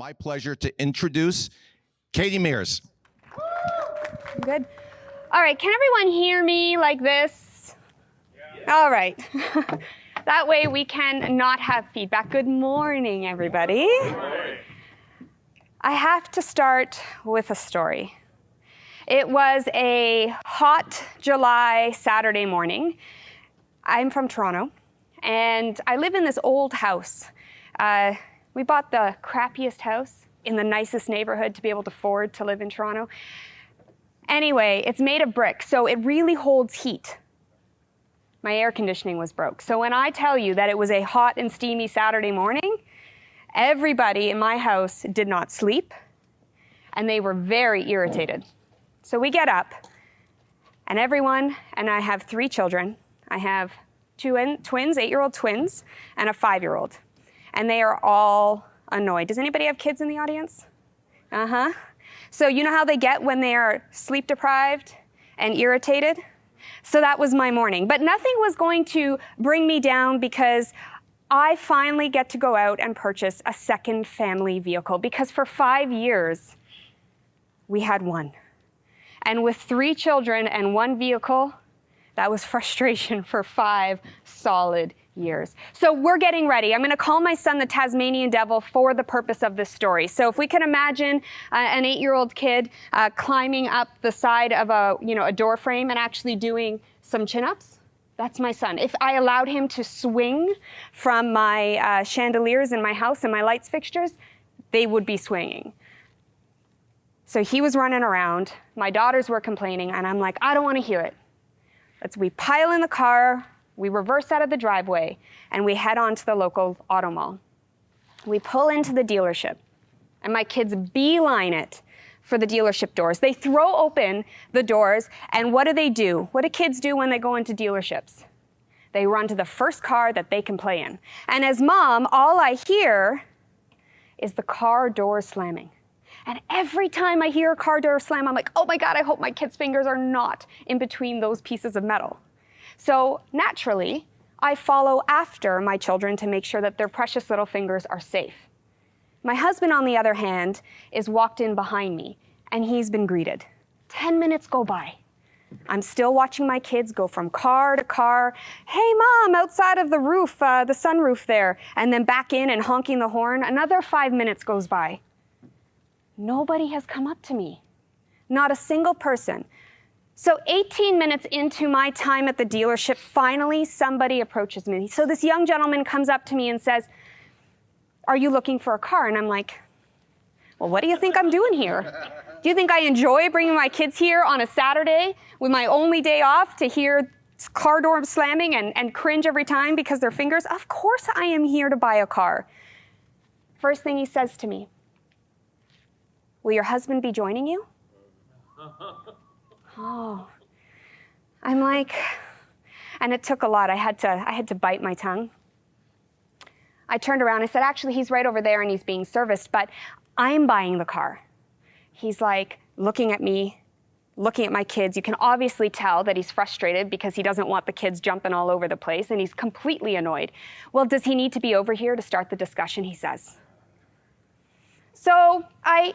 my pleasure to introduce Katie Mears. Good. All right, can everyone hear me like this? Yeah. All right. That way we can not have feedback. Good morning, everybody. Good morning. I have to start with a story. It was a hot July Saturday morning. I'm from Toronto, and I live in this old house. We bought the crappiest house in the nicest neighborhood to be able to afford to live in Toronto. Anyway, it's made of brick, so it really holds heat. My air conditioning was broke. So when I tell you that it was a hot and steamy Saturday morning, everybody in my house did not sleep, and they were very irritated. So we get up, and everyone, and I have 3 children. I have 2 twins, 8-year-old twins, and a 5-year-old. And they are all annoyed. Does anybody have kids in the audience? Uh-huh. So you know how they get when they are sleep deprived and irritated? So that was my morning. But nothing was going to bring me down because I finally get to go out and purchase a second family vehicle, because for 5 years, we had one. And with 3 children and 1 vehicle, that was frustration for 5 solid years. So we're getting ready. I'm going to call my son the Tasmanian Devil for the purpose of this story. So if we can imagine an 8-year-old kid climbing up the side of a door frame and actually doing some chin-ups, that's my son. If I allowed him to swing from my chandeliers in my house and my lights fixtures, they would be swinging. So he was running around. My daughters were complaining, and I'm like, I don't want to hear it. We pile in the car, we reverse out of the driveway, and we head on to the local auto mall. We pull into the dealership, and my kids beeline it for the dealership doors. They throw open the doors, and what do? What do kids do when they go into dealerships? They run to the first car that they can play in. And as mom, all I hear is the car door slamming. And every time I hear a car door slam, I'm like, oh my God, I hope my kids' fingers are not in between those pieces of metal. So naturally, I follow after my children to make sure that their precious little fingers are safe. My husband, on the other hand, is walked in behind me, and he's been greeted. 10 minutes go by. I'm still watching my kids go from car to car. Hey, Mom, outside of the roof, the sunroof there, and then back in and honking the horn. Another 5 minutes goes by. Nobody has come up to me. Not a single person. So 18 minutes into my time at the dealership, finally somebody approaches me. So this young gentleman comes up to me and says, are you looking for a car? And I'm like, well, what do you think I'm doing here? Do you think I enjoy bringing my kids here on a Saturday with my only day off to hear car doors slamming and cringe every time because their fingers? Of course I am here to buy a car. First thing he says to me, will your husband be joining you? Oh, I'm like, and it took a lot. I had to bite my tongue. I turned around, I said, actually, he's right over there and he's being serviced, but I'm buying the car. He's like looking at me, looking at my kids. You can obviously tell that he's frustrated because he doesn't want the kids jumping all over the place, and he's completely annoyed. Well, does he need to be over here to start the discussion, he says. So I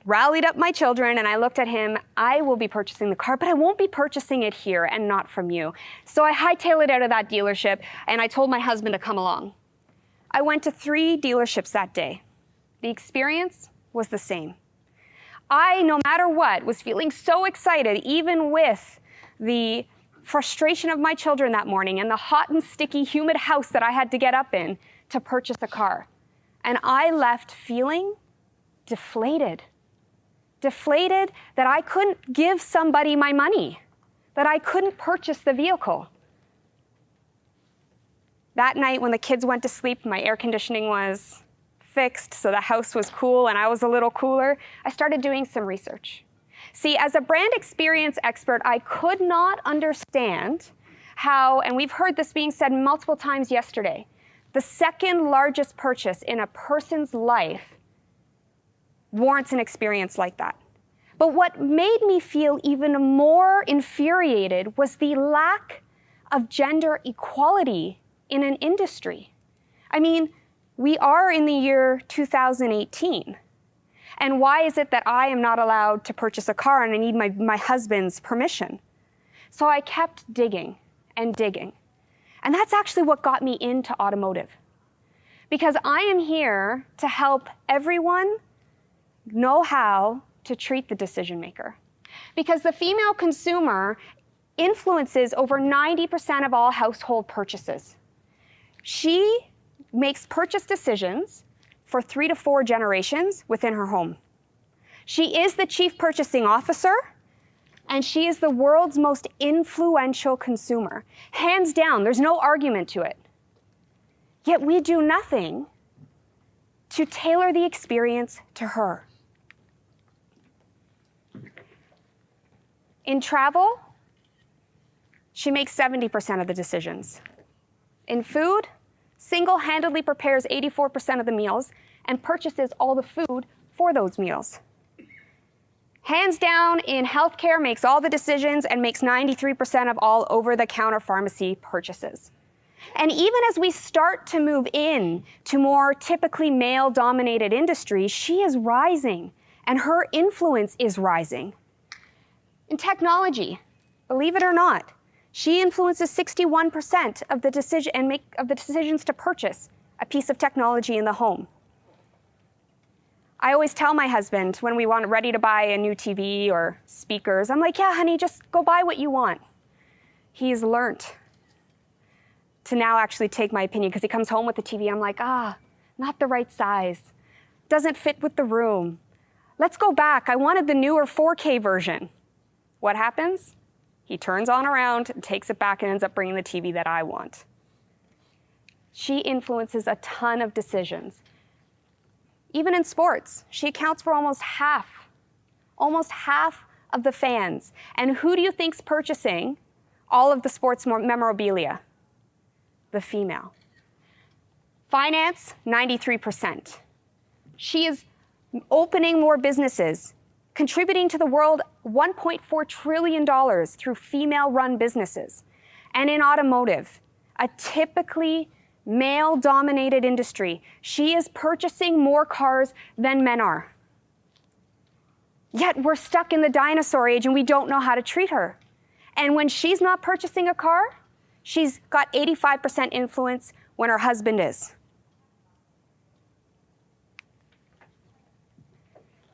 rallied up my children, and I looked at him. I will be purchasing the car, but I won't be purchasing it here and not from you. So I hightailed it out of that dealership, and I told my husband to come along. I went to 3 dealerships that day. The experience was the same. I, no matter what, was feeling so excited, even with the frustration of my children that morning and the hot and sticky, humid house that I had to get up in to purchase a car. And I left feeling deflated. Deflated that I couldn't give somebody my money, that I couldn't purchase the vehicle. That night when the kids went to sleep, my air conditioning was fixed, so the house was cool and I was a little cooler. I started doing some research. See, as a brand experience expert, I could not understand how, and we've heard this being said multiple times yesterday, the second largest purchase in a person's life warrants an experience like that. But what made me feel even more infuriated was the lack of gender equality in an industry. I mean, We are in the year 2018. And why is it that I am not allowed to purchase a car and I need my husband's permission? So I kept digging and digging. And that's actually what got me into automotive. Because I am here to help everyone know how to treat the decision maker. Because the female consumer influences over 90% of all household purchases. She makes purchase decisions for 3 to 4 generations within her home. She is the chief purchasing officer, and she is the world's most influential consumer. Hands down, there's no argument to it. Yet we do nothing to tailor the experience to her. In travel, she makes 70% of the decisions. In food, single-handedly prepares 84% of the meals and purchases all the food for those meals. Hands down, in healthcare, makes all the decisions and makes 93% of all over-the-counter pharmacy purchases. And even as we start to move in to more typically male-dominated industries, she is rising, and her influence is rising. In technology, believe it or not, she influences 61% of the decisions to purchase a piece of technology in the home. I always tell my husband when we want ready to buy a new TV or speakers, I'm like, yeah, honey, just go buy what you want. He's learned to now actually take my opinion because he comes home with the TV. I'm like, not the right size. Doesn't fit with the room. Let's go back. I wanted the newer 4K version. What happens? He turns on around, takes it back, and ends up bringing the TV that I want. She influences a ton of decisions. Even in sports, she accounts for almost half of the fans. And who do you think's purchasing all of the sports memorabilia? The female. Finance, 93%. She is opening more businesses, contributing to the world $1.4 trillion through female-run businesses. And in automotive, a typically male-dominated industry, she is purchasing more cars than men are. Yet we're stuck in the dinosaur age and we don't know how to treat her. And when she's not purchasing a car, she's got 85% influence when her husband is.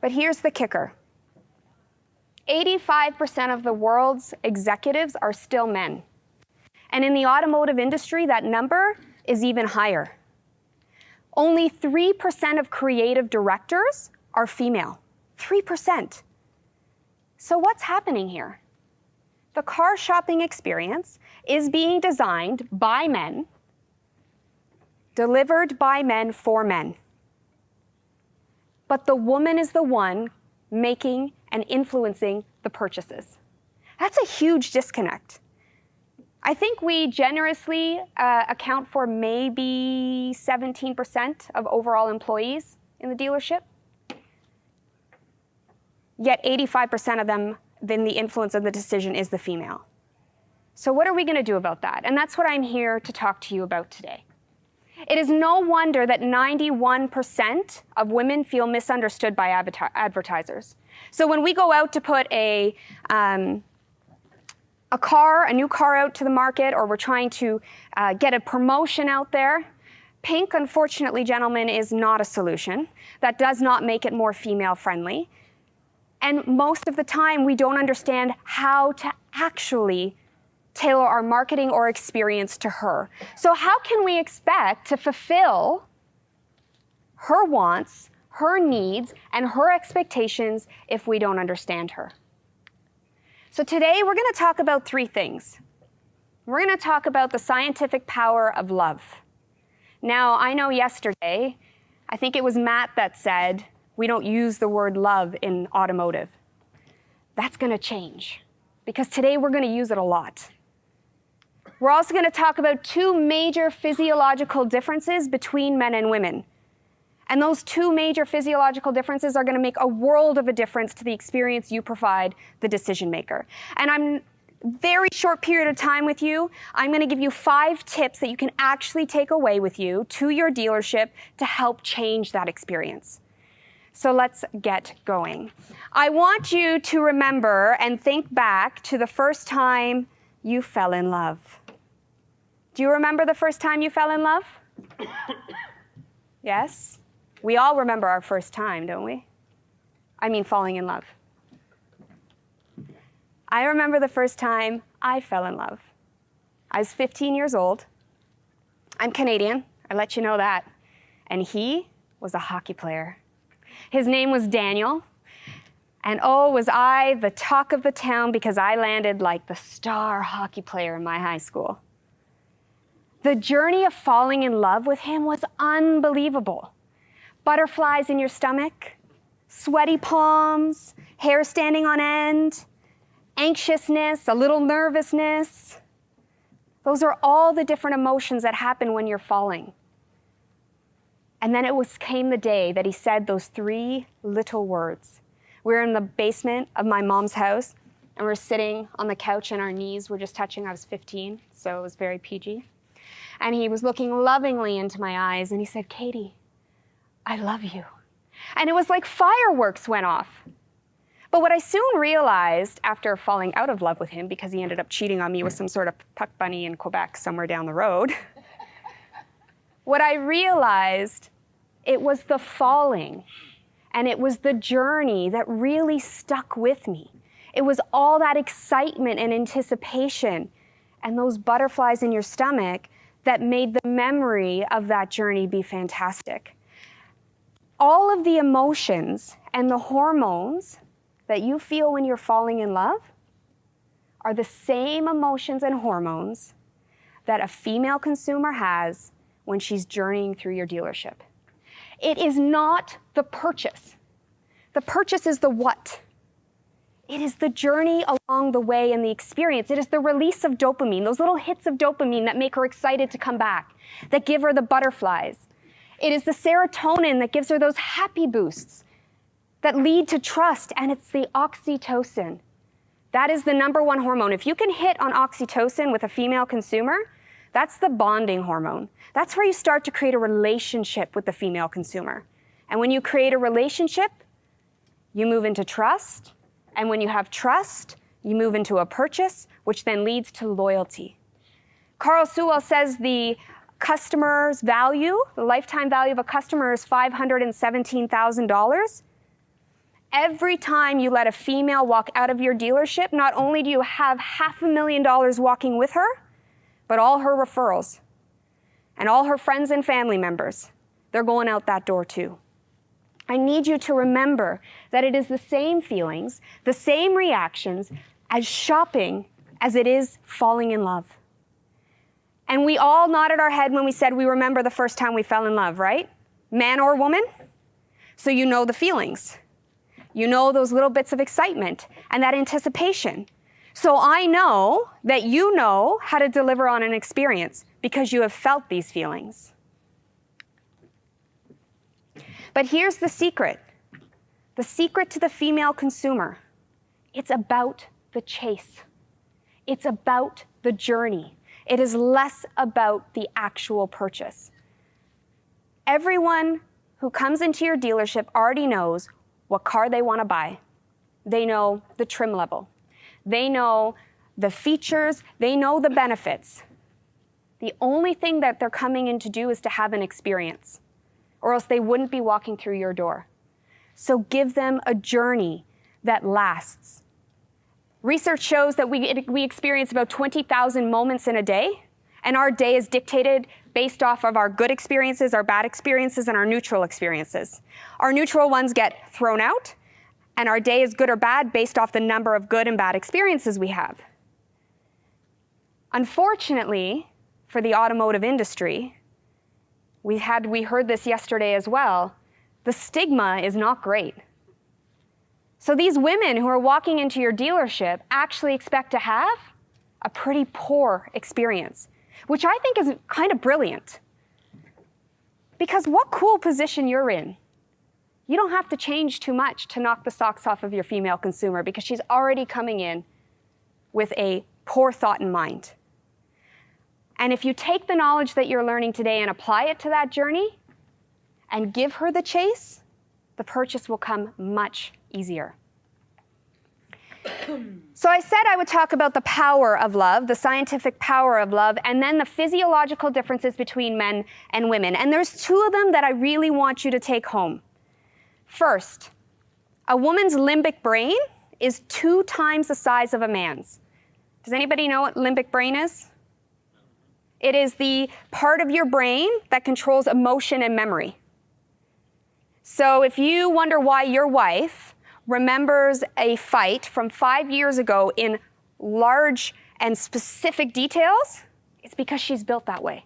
But here's the kicker. 85% of the world's executives are still men. And in the automotive industry, that number is even higher. Only 3% of creative directors are female. 3%. So what's happening here? The car shopping experience is being designed by men, delivered by men for men. But the woman is the one making and influencing the purchases. That's a huge disconnect. I think we generously account for maybe 17% of overall employees in the dealership. Yet 85% of them, then the influence of the decision is the female. So what are we going to do about that? And that's what I'm here to talk to you about today. It is no wonder that 91% of women feel misunderstood by advertisers. So when we go out to put a new car out to the market, or we're trying to get a promotion out there, pink, unfortunately, gentlemen, is not a solution. That does not make it more female-friendly. And most of the time, we don't understand how to actually tailor our marketing or experience to her. So how can we expect to fulfill her wants, her needs, and her expectations if we don't understand her? So today we're going to talk about 3 things. We're going to talk about the scientific power of love. Now, I know yesterday, I think it was Matt that said, we don't use the word love in automotive. That's going to change, because today we're going to use it a lot. We're also going to talk about 2 major physiological differences between men and women. And those 2 major physiological differences are going to make a world of a difference to the experience you provide the decision maker. And I'm very short period of time with you, I'm going to give you 5 tips that you can actually take away with you to your dealership to help change that experience. So let's get going. I want you to remember and think back to the first time you fell in love. Do you remember the first time you fell in love? Yes? We all remember our first time, don't we? I mean, falling in love. I remember the first time I fell in love. I was 15 years old. I'm Canadian, I let you know that. And he was a hockey player. His name was Daniel. And oh, was I the talk of the town because I landed like the star hockey player in my high school. The journey of falling in love with him was unbelievable. Butterflies in your stomach, sweaty palms, hair standing on end, anxiousness, a little nervousness. Those are all the different emotions that happen when you're falling. And then came the day that he said those 3 little words. We were in the basement of my mom's house, and we're sitting on the couch and our knees were just touching. I was 15, so it was very PG. And he was looking lovingly into my eyes, and he said, "Katie, I love you." And it was like fireworks went off. But what I soon realized after falling out of love with him, because he ended up cheating on me with some sort of puck bunny in Quebec somewhere down the road, what I realized, it was the falling and it was the journey that really stuck with me. It was all that excitement and anticipation and those butterflies in your stomach that made the memory of that journey be fantastic. All of the emotions and the hormones that you feel when you're falling in love are the same emotions and hormones that a female consumer has when she's journeying through your dealership. It is not the purchase. The purchase is the what. It is the journey along the way and the experience. It is the release of dopamine, those little hits of dopamine that make her excited to come back, that give her the butterflies. It is the serotonin that gives her those happy boosts that lead to trust, and it's the oxytocin. That is the #1 hormone. If you can hit on oxytocin with a female consumer, that's the bonding hormone. That's where you start to create a relationship with the female consumer. And when you create a relationship, you move into trust. And when you have trust, you move into a purchase, which then leads to loyalty. Carl Sewell says the customer's value, the lifetime value of a customer is $517,000. Every time you let a female walk out of your dealership, not only do you have $500,000 walking with her, but all her referrals and all her friends and family members, they're going out that door too. I need you to remember that it is the same feelings, the same reactions as shopping as it is falling in love. And we all nodded our head when we said we remember the first time we fell in love, right? Man or woman? So you know the feelings. You know those little bits of excitement and that anticipation. So I know that you know how to deliver on an experience because you have felt these feelings. But here's the secret. The secret to the female consumer. It's about the chase. It's about the journey. It is less about the actual purchase. Everyone who comes into your dealership already knows what car they want to buy. They know the trim level. They know the features. They know the benefits. The only thing that they're coming in to do is to have an experience, or else they wouldn't be walking through your door. So give them a journey that lasts. Research shows that we experience about 20,000 moments in a day, and our day is dictated based off of our good experiences, our bad experiences, and our neutral experiences. Our neutral ones get thrown out, and our day is good or bad based off the number of good and bad experiences we have. Unfortunately, for the automotive industry, we heard this yesterday as well, the stigma is not great. So these women who are walking into your dealership actually expect to have a pretty poor experience, which I think is kind of brilliant. Because what cool position you're in. You don't have to change too much to knock the socks off of your female consumer because she's already coming in with a poor thought in mind. And if you take the knowledge that you're learning today and apply it to that journey and give her the chase, the purchase will come much easier. So I said I would talk about the power of love, the scientific power of love, and then the physiological differences between men and women. And there's two of them that I really want you to take home. First, a woman's limbic brain is 2 times the size of a man's. Does anybody know what limbic brain is? It is the part of your brain that controls emotion and memory. So if you wonder why your wife remembers a fight from 5 years ago in large and specific details, it's because she's built that way.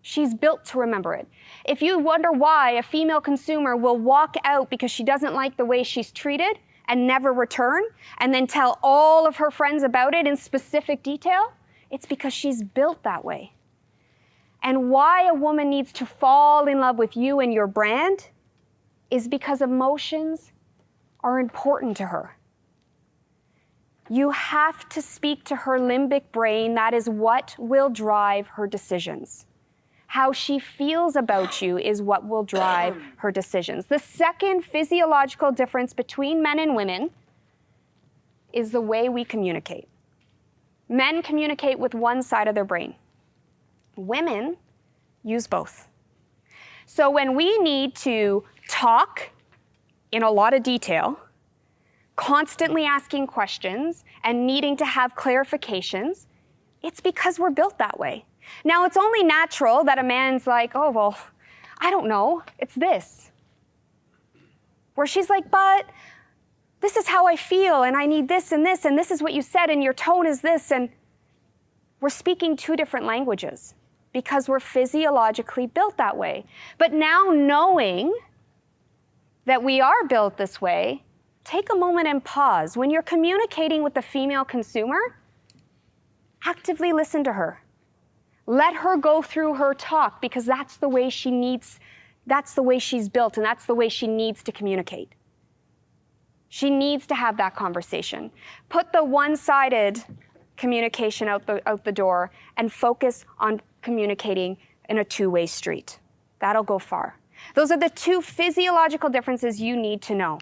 She's built to remember it. If you wonder why a female consumer will walk out because she doesn't like the way she's treated and never return, and then tell all of her friends about it in specific detail, it's because she's built that way. And why a woman needs to fall in love with you and your brand is because emotions are important to her. You have to speak to her limbic brain. That is what will drive her decisions. How she feels about you is what will drive her decisions. The second physiological difference between men and women is the way we communicate. Men communicate with one side of their brain. Women use both. So when we need to talk in a lot of detail, constantly asking questions and needing to have clarifications, it's because we're built that way. Now, it's only natural that a man's like, oh, well, I don't know, it's this. Where she's like, but this is how I feel, and I need this, and this is what you said, and your tone is this, and we're speaking 2 different languages because we're physiologically built that way. But now knowing that we are built this way, take a moment and pause. When you're communicating with the female consumer, actively listen to her. Let her go through her talk because that's the way she needs, that's the way she's built, and that's the way she needs to communicate. She needs to have that conversation. Put the one-sided communication out the door and focus on communicating in a 2-way street. That'll go far. Those are the 2 physiological differences you need to know.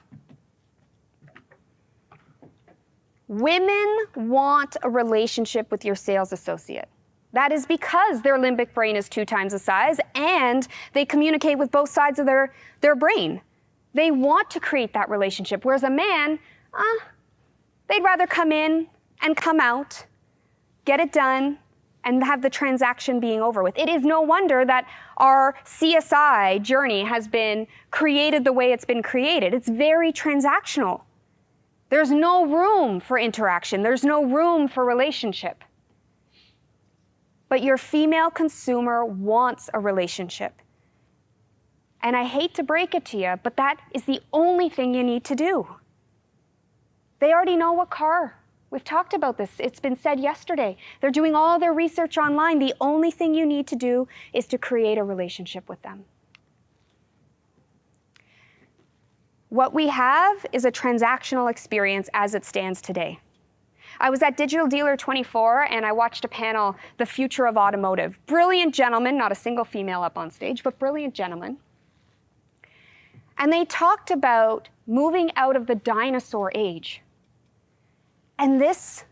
Women want a relationship with your sales associate. That is because their limbic brain is 2 times the size and they communicate with both sides of their brain. They want to create that relationship, whereas a man, they'd rather come in and come out, get it done, and have the transaction being over with. It is no wonder that our CSI journey has been created the way it's been created. It's very transactional. There's no room for interaction. There's no room for relationship. But your female consumer wants a relationship. And I hate to break it to you, but that is the only thing you need to do. They already know what car. We've talked about this. It's been said yesterday. They're doing all their research online. The only thing you need to do is to create a relationship with them. What we have is a transactional experience as it stands today. I was at Digital Dealer 24 and I watched a panel, The Future of Automotive. Brilliant gentlemen, not a single female up on stage, but brilliant gentlemen. And they talked about moving out of the dinosaur age. And this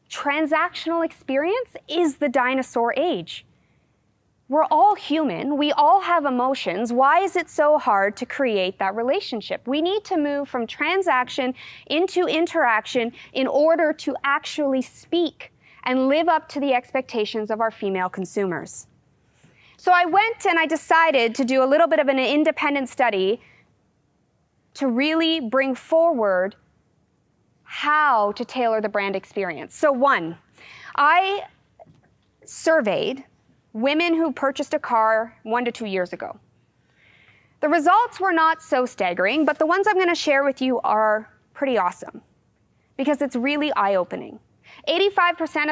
transactional experience is the dinosaur age. We're all human. We all have emotions. Why is it so hard to create that relationship? We need to move from transaction into interaction in order to actually speak and live up to the expectations of our female consumers. So I went and I decided to do a little bit of an independent study to really bring forward how to tailor the brand experience. So 1, I surveyed women who purchased a car 1 to 2 years ago. The results were not so staggering, but the ones I'm going to share with you are pretty awesome because it's really eye-opening. 87%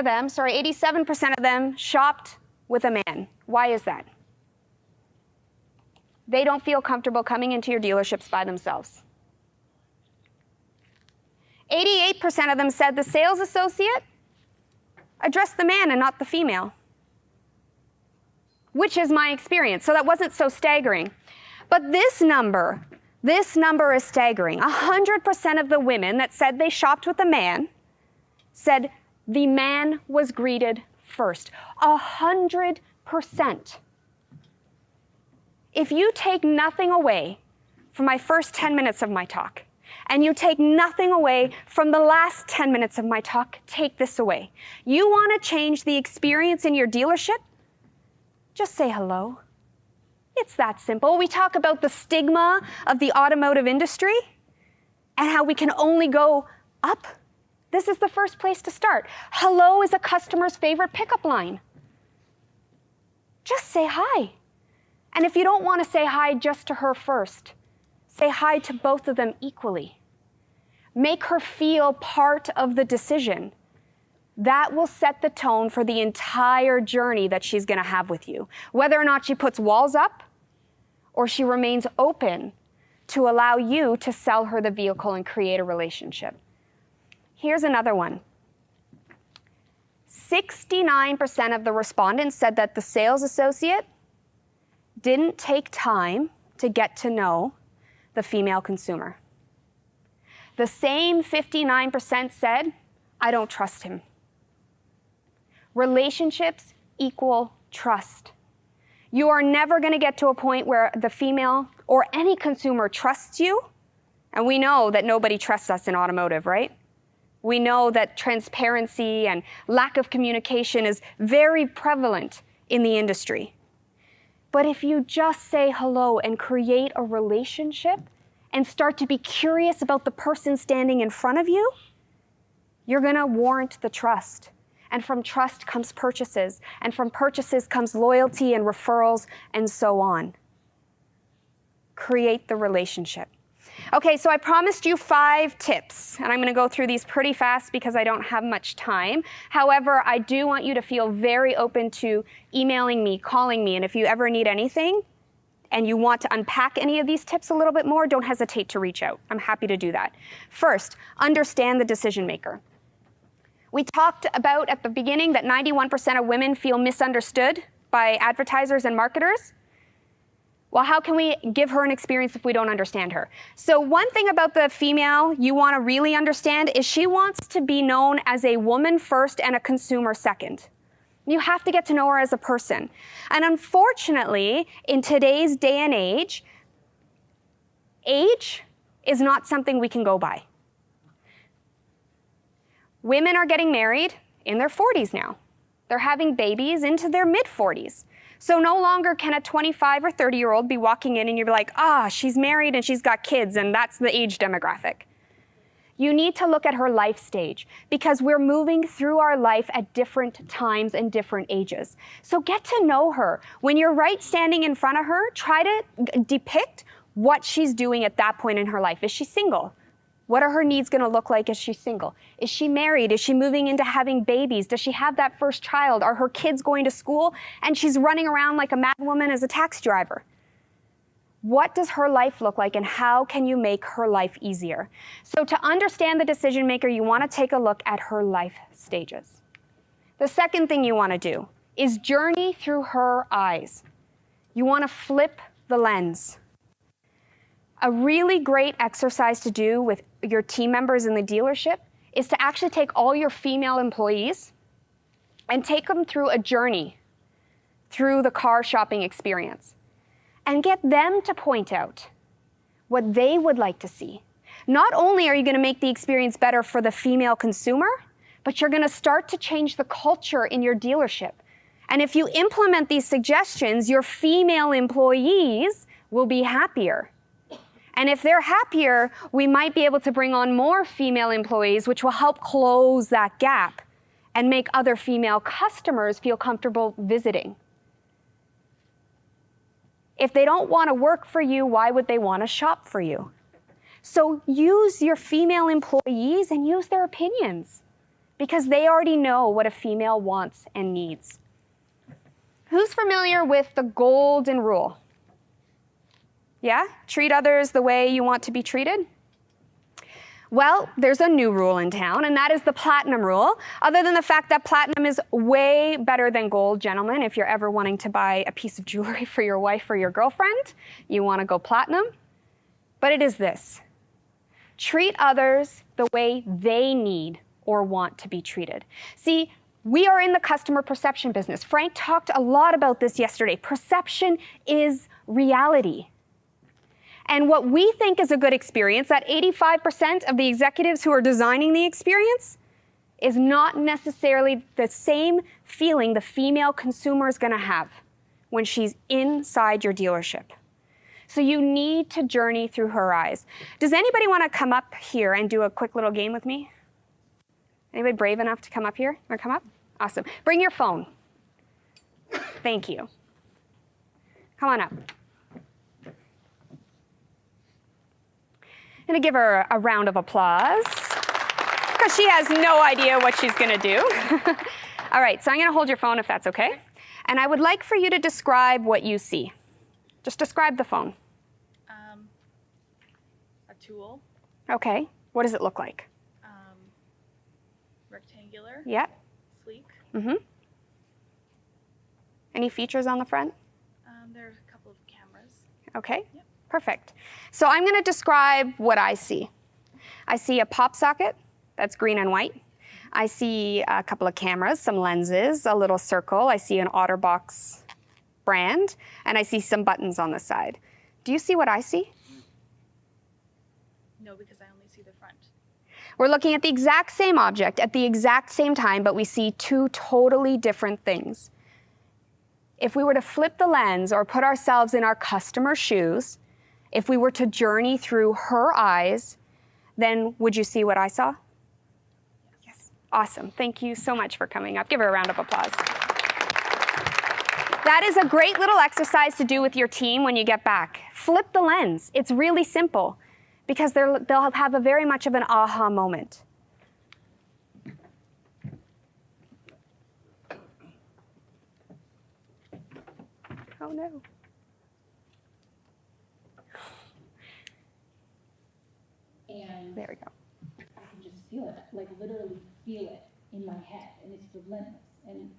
of them shopped with a man. Why is that? They don't feel comfortable coming into your dealerships by themselves. 88% of them said the sales associate Address the man and not the female, which is my experience. So that wasn't so staggering. But this number is staggering. 100% of the women that said they shopped with a man said the man was greeted first. 100%. If you take nothing away from my first 10 minutes of my talk, and you take nothing away from the last 10 minutes of my talk, take this away. You want to change the experience in your dealership? Just say hello. It's that simple. We talk about the stigma of the automotive industry and how we can only go up. This is the first place to start. Hello is a customer's favorite pickup line. Just say hi. And if you don't want to say hi just to her first, say hi to both of them equally. Make her feel part of the decision. That will set the tone for the entire journey that she's going to have with you. Whether or not she puts walls up or she remains open to allow you to sell her the vehicle and create a relationship. Here's another one. 69% of the respondents said that the sales associate didn't take time to get to know the female consumer. The same 59% said, I don't trust him. Relationships equal trust. You are never going to get to a point where the female or any consumer trusts you. And we know that nobody trusts us in automotive, right? We know that transparency and lack of communication is very prevalent in the industry. But if you just say hello and create a relationship and start to be curious about the person standing in front of you, you're going to warrant the trust. And from trust comes purchases. And from purchases comes loyalty and referrals and so on. Create the relationship. Okay, so I promised you 5 tips, and I'm going to go through these pretty fast because I don't have much time. However, I do want you to feel very open to emailing me, calling me, and if you ever need anything and you want to unpack any of these tips a little bit more, don't hesitate to reach out. I'm happy to do that. First, understand the decision maker. We talked about at the beginning that 91% of women feel misunderstood by advertisers and marketers. Well, how can we give her an experience if we don't understand her? So one thing about the female you want to really understand is she wants to be known as a woman first and a consumer second. You have to get to know her as a person. And unfortunately, in today's day and age is not something we can go by. Women are getting married in their 40s now. They're having babies into their mid-40s. So no longer can a 25 or 30-year-old be walking in and you're like, she's married and she's got kids and that's the age demographic. You need to look at her life stage because we're moving through our life at different times and different ages. So get to know her. When you're right standing in front of her, try to depict what she's doing at that point in her life. Is she single? What are her needs going to look like as she's single? Is she married? Is she moving into having babies? Does she have that first child? Are her kids going to school and she's running around like a mad woman as a taxi driver? What does her life look like and how can you make her life easier? So to understand the decision maker, you want to take a look at her life stages. The second thing you want to do is journey through her eyes. You want to flip the lens. A really great exercise to do with your team members in the dealership is to actually take all your female employees and take them through a journey through the car shopping experience and get them to point out what they would like to see. Not only are you going to make the experience better for the female consumer, but you're going to start to change the culture in your dealership. And if you implement these suggestions, your female employees will be happier. And if they're happier, we might be able to bring on more female employees, which will help close that gap and make other female customers feel comfortable visiting. If they don't want to work for you, why would they want to shop for you? So use your female employees and use their opinions because they already know what a female wants and needs. Who's familiar with the golden rule? Yeah? Treat others the way you want to be treated? Well, there's a new rule in town, and that is the platinum rule. Other than the fact that platinum is way better than gold, gentlemen, if you're ever wanting to buy a piece of jewelry for your wife or your girlfriend, you want to go platinum. But it is this: treat others the way they need or want to be treated. See, we are in the customer perception business. Frank talked a lot about this yesterday. Perception is reality. And what we think is a good experience, that 85% of the executives who are designing the experience, is not necessarily the same feeling the female consumer is going to have when she's inside your dealership. So you need to journey through her eyes. Does anybody want to come up here and do a quick little game with me? Anybody brave enough to come up here? Or come up? Awesome. Bring your phone. Thank you. Come on up. I'm going to give her a round of applause because she has no idea what she's going to do. All right, so I'm going to hold your phone if that's okay. And I would like for you to describe what you see. Just describe the phone. A tool. Okay. What does it look like? Rectangular. Yep. Sleek. Mm-hmm. Any features on the front? There are a couple of cameras. Okay. Yep. Perfect. So I'm going to describe what I see. I see a pop socket that's green and white. I see a couple of cameras, some lenses, a little circle. I see an OtterBox brand, and I see some buttons on the side. Do you see what I see? No, because I only see the front. We're looking at the exact same object at the exact same time, but we see two totally different things. If we were to flip the lens or put ourselves in our customer's shoes, if we were to journey through her eyes, then would you see what I saw? Yes. Awesome. Thank you so much for coming up. Give her a round of applause. That is a great little exercise to do with your team when you get back. Flip the lens. It's really simple because they'll have a very much of an aha moment. Oh no. And There we go. I can just feel it, like literally feel it in my head, and it's relentless. And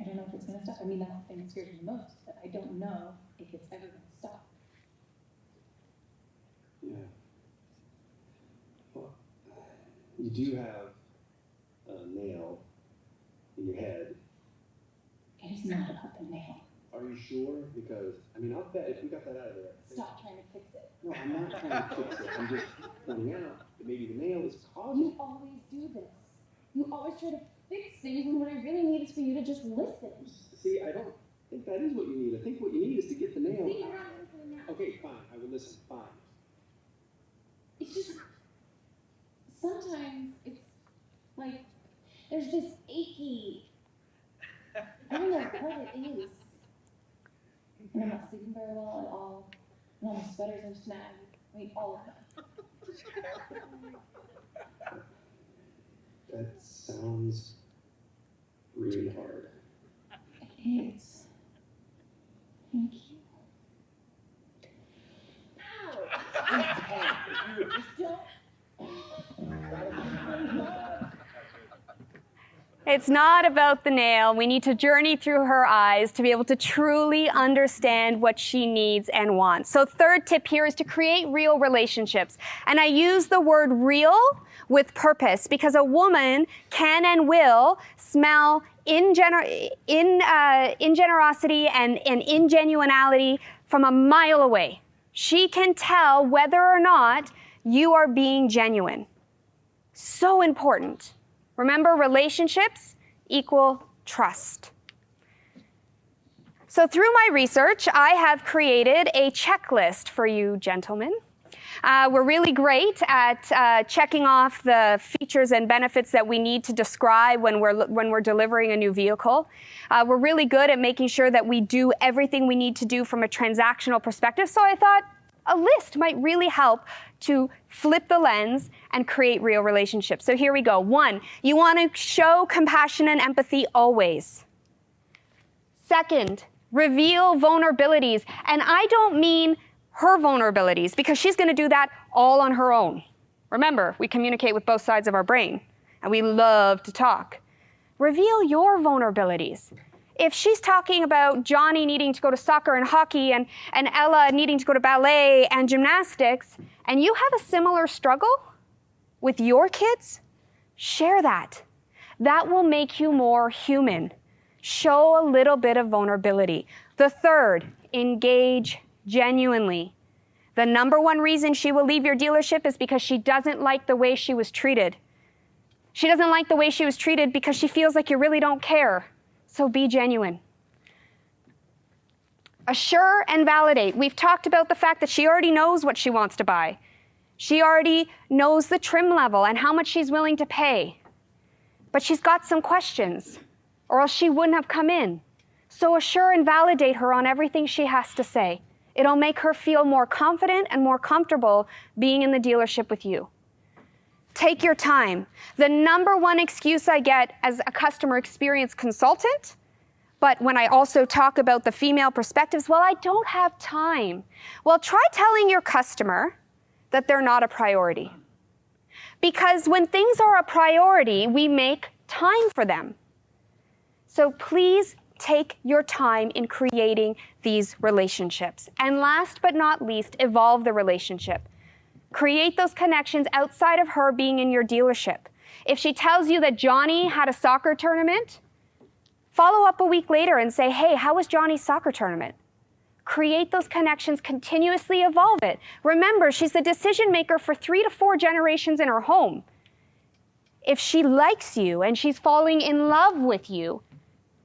I don't know if it's going to stop. I mean, that's the thing that scares me the most, that I don't know if it's ever going to stop. Yeah. Well, you do have a nail in your head. It is not about the nail. Are you sure? Because, I mean, I'll bet if we got that out of there. Stop trying to fix it. No, I'm not trying to fix it. I'm just pointing out that maybe the nail is causing. You always do this. You always try to fix things when what I really need is for you to just listen. See, I don't think that is what you need. I think what you need is to get the nail See, you're out. not listening now. Okay, fine. I will listen. Fine. It's just, sometimes it's like, there's this achy. I don't know what it is. And I'm not sleeping very well at all. And all my sweaters are snagged. I mean, all of them. That sounds really hard. It is. Thank you. Ow! Just don't. It's not about the nail. We need to journey through her eyes to be able to truly understand what she needs and wants. So third tip here is to create real relationships. And I use the word real with purpose because a woman can and will smell ingenuosity and ingenuality from a mile away. She can tell whether or not you are being genuine. So important. Remember, relationships equal trust. So through my research, I have created a checklist for you gentlemen. We're really great at checking off the features and benefits that we need to describe when we're delivering a new vehicle. We're really good at making sure that we do everything we need to do from a transactional perspective. So I thought a list might really help to flip the lens and create real relationships. So here we go. 1, you want to show compassion and empathy always. 2nd, reveal vulnerabilities. And I don't mean her vulnerabilities, because she's going to do that all on her own. Remember, we communicate with both sides of our brain, and we love to talk. Reveal your vulnerabilities. If she's talking about Johnny needing to go to soccer and hockey and Ella needing to go to ballet and gymnastics, and you have a similar struggle with your kids, share that. That will make you more human. Show a little bit of vulnerability. The third, engage genuinely. The number one reason she will leave your dealership is because she doesn't like the way she was treated. She doesn't like the way she was treated because she feels like you really don't care. So be genuine. Assure and validate. We've talked about the fact that she already knows what she wants to buy. She already knows the trim level and how much she's willing to pay. But she's got some questions, or else she wouldn't have come in. So assure and validate her on everything she has to say. It'll make her feel more confident and more comfortable being in the dealership with you. Take your time. The number one excuse I get as a customer experience consultant, but when I also talk about the female perspectives, well, I don't have time. Well, try telling your customer that they're not a priority. Because when things are a priority, we make time for them. So please take your time in creating these relationships. And last but not least, evolve the relationship. Create those connections outside of her being in your dealership. If she tells you that Johnny had a soccer tournament, follow up a week later and say, hey, how was Johnny's soccer tournament? Create those connections, continuously evolve it. Remember, she's the decision maker for 3 to 4 generations in her home. If she likes you and she's falling in love with you,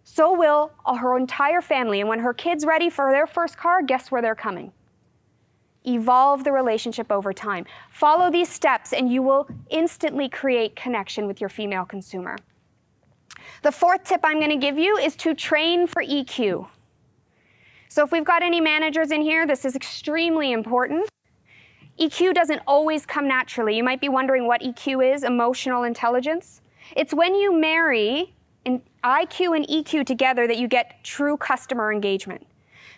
so will her entire family. And when her kid's ready for their first car, guess where they're coming? Evolve the relationship over time. Follow these steps and you will instantly create connection with your female consumer. The fourth tip I'm going to give you is to train for EQ. So if we've got any managers in here, this is extremely important. EQ doesn't always come naturally. You might be wondering what EQ is, emotional intelligence. It's when you marry IQ and EQ together that you get true customer engagement.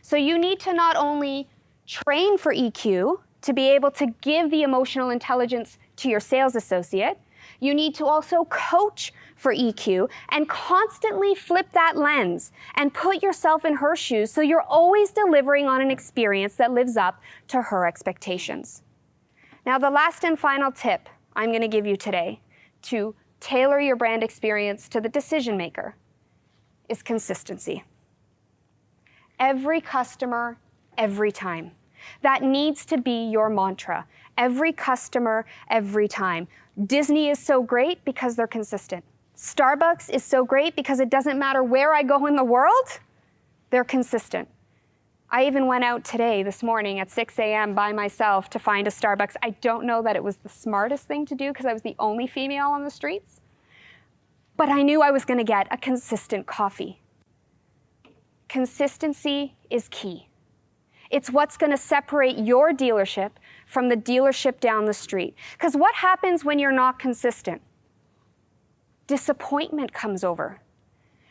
So you need to not only train for EQ to be able to give the emotional intelligence to your sales associate, you need to also coach for EQ and constantly flip that lens and put yourself in her shoes so you're always delivering on an experience that lives up to her expectations. Now, the last and final tip I'm going to give you today to tailor your brand experience to the decision maker is consistency. Every customer, every time. That needs to be your mantra. Every customer, every time. Disney is so great because they're consistent. Starbucks is so great because it doesn't matter where I go in the world, they're consistent. I even went out today, this morning at 6 a.m. by myself to find a Starbucks. I don't know that it was the smartest thing to do because I was the only female on the streets, but I knew I was going to get a consistent coffee. Consistency is key. It's what's going to separate your dealership from the dealership down the street. Because what happens when you're not consistent? Disappointment comes over.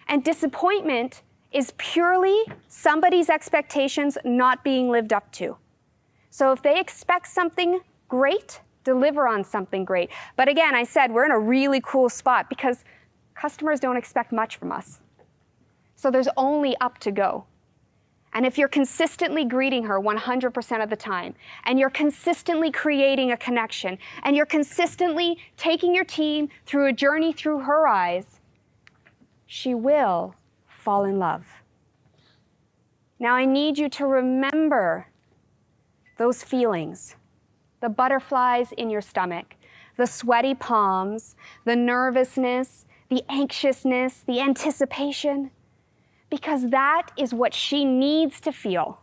And disappointment is purely somebody's expectations not being lived up to. So if they expect something great, deliver on something great. But again, I said we're in a really cool spot because customers don't expect much from us. So there's only up to go. And if you're consistently greeting her 100% of the time, and you're consistently creating a connection, and you're consistently taking your team through a journey through her eyes, she will fall in love. Now I need you to remember those feelings, the butterflies in your stomach, the sweaty palms, the nervousness, the anxiousness, the anticipation, because that is what she needs to feel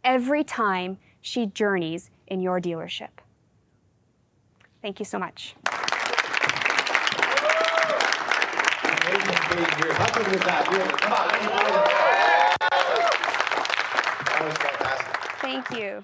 every time she journeys in your dealership. Thank you so much. How good was that? Come on. That was fantastic. Thank you.